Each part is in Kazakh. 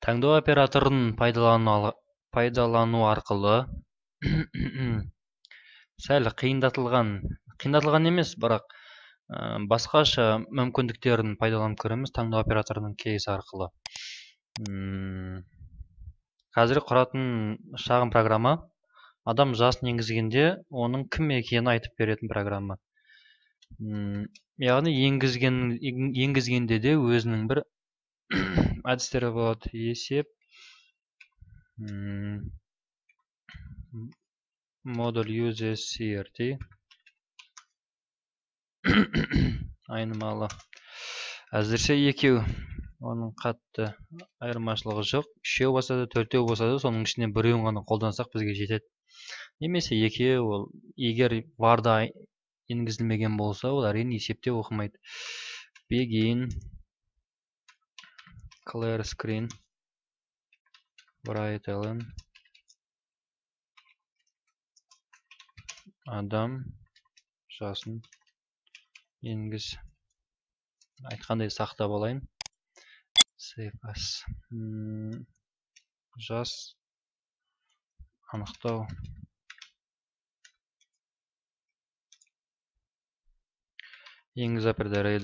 Таңдау операторын пайдалану арқылы сәл қиындатылған емес, бірақ басқаша мүмкіндіктерін пайдаланып көреміз таңдау операторының кейсі арқылы. Қазір құратын шағын программа адам жасын енгізгенде оның кім екенін айтып беретін программа. Яғни енгізгенде де өзінің бір әдістері болады. Есеп, модуль UseCRT, айнымалы. Әзірше екеу, оның қатты айырмашылығы жоқ. Үшеу болса да, төртеу болса да, соның ішінен біреуін ғана қолдансақ бізге жетеді. Немесе екеу, ол егер варда енгізілмеген болса, ол әрине есепте оқымайды. Begin, clear screen, write-ln, адам жасын енгіз. Айтқандай сақтап алайын. Save as. Жас анықтау. Енгіз операторы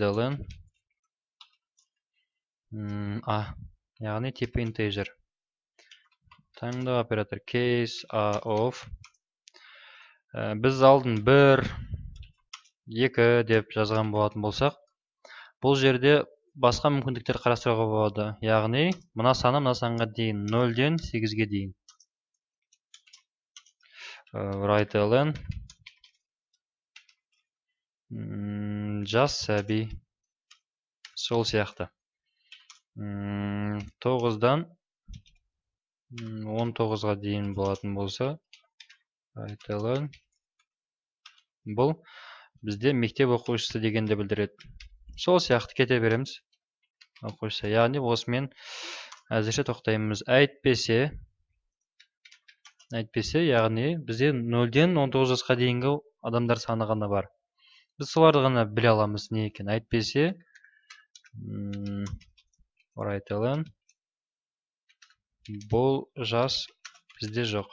яғни типі integer. Таңдау оператор case of. Біз алдын 1, 2 деп жазған болатын болсақ, бұл жерде басқа мүмкіндіктер қарастыруға болады. Яғни мына санға дейін 0-ден 8-ге дейін. Write-ln жас сәби, сол сияқты. 9-дан 19-ға дейін болатын болса, write-ln бұл бізде мектеп оқушысы дегенді білдіреді. Сол сияқты кете береміз. Оқушысы, яғни осымен әзірше тоқтаймыз. Әйтпесе, яғни бізде 0-ден 19 жасқа дейінгі адамдар саны ғана бар. Біз соларды ғана біле аламыз не екен. Әйтпесе, write-ln бұл жас бізде жоқ.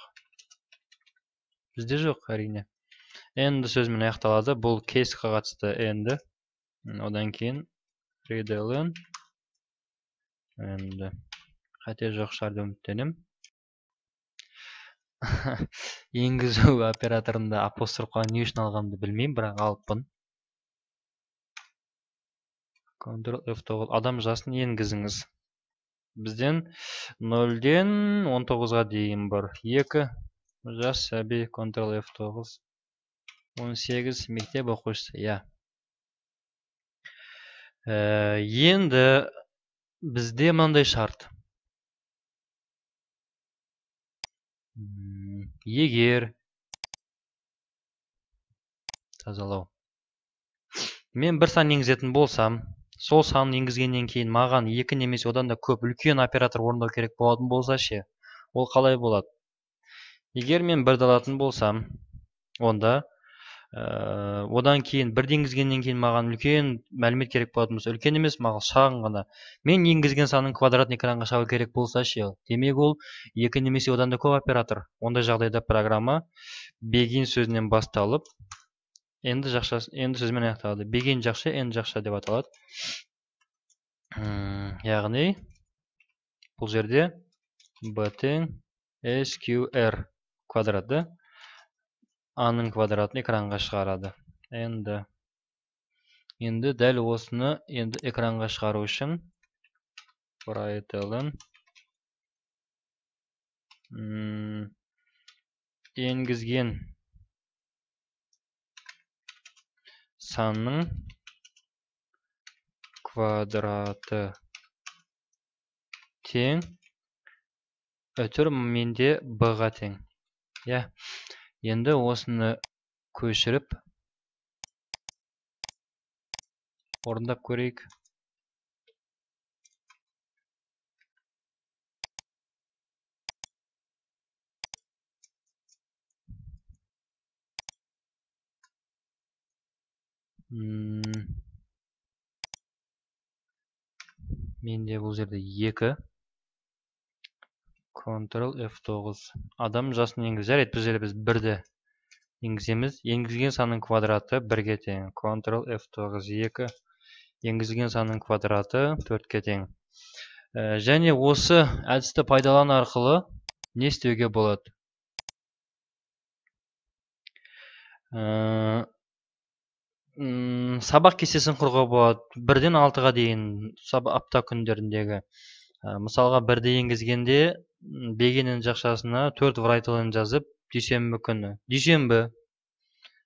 Бізде жоқ, әрине. End сөзімен аяқталады. Бұл кейсқа қатысты end. Одан кейін read-ln end. Қате жоқ шығар деп үміттенемін. Енгізу операторында апострофқа не үшін алғанымды білмеймін, бірақ алыппын. Ctrl F9, адам жасын енгізіңіз. Бізден 0-ден 19-ға дейін бар. 2 жас сәби, Ctrl F9. 18 мектеп оқушысы. Енді бізде мынандай шарт. Егер тазалау. Мен бір сан енгізетін болсам, сол санын енгізгеннен кейін маған 2 немесе одан да көп үлкен оператор орындау керек болатын болса ше, ол қалай болады? Егер мен 1-ді алатын болсам, онда одан кейін 1-ді енгізгеннен кейін маған үлкен мәлімет керек болатын болса, үлкен емес, маған шағын ғана. Мен енгізген санын квадратын экранға шығару керек болса ше, демек ол 2 немесе одан да көп оператор. Ондай жағдайда программа begin сөзінен басталып, end сөзімен аяқталады. Begin жақша, end жақша деп аталады. Яғни бұл жерде b тең sqr квадраты a-ның квадратын экранға шығарады. Енді дәл осыны экранға шығару үшін write-ln енгізген санның квадраты тең өтір менде b-ға тең. Енді осыны көшіріп орындап көрейік. Менде бұл жерде 2 Ctrl F9. Адам жасын енгіз. Жарайды, біз бірді енгіземіз. Енгізген санның квадраты 1-ге тең. Ctrl F9. 2. Енгізген санның квадраты 4-ке тең. Және осы әдісті пайдалану арқылы не істеуге болады? Сабақ кестесін құруға болады. 1-ден 6-ға дейін апта күндеріндегі. Мысалға 1-ді енгізгенде бегенің жақшасына 4 врайтылын жазып, дүйсенбі күні. Дүйсенбі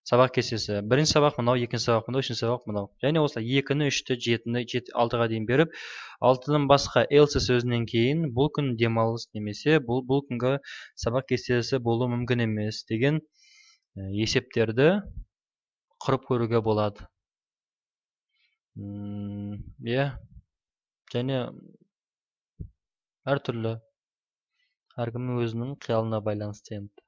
сабақ кестесі. Бірінші сабақ мынау, екінші сабақ мынау, үшінші сабақ мынау. Және осылай 2-ні, 3-ті, 7-ні, 6-ға дейін беріп, 6-дан басқа else сөзінен кейін бұл күн демалыс немесе бұл күнгі сабақ кестесі болуы мүмкін емес деген есептерді құрып көруге болады. Және әртүрлі әркімнің өзінің қиялына байланысты енді.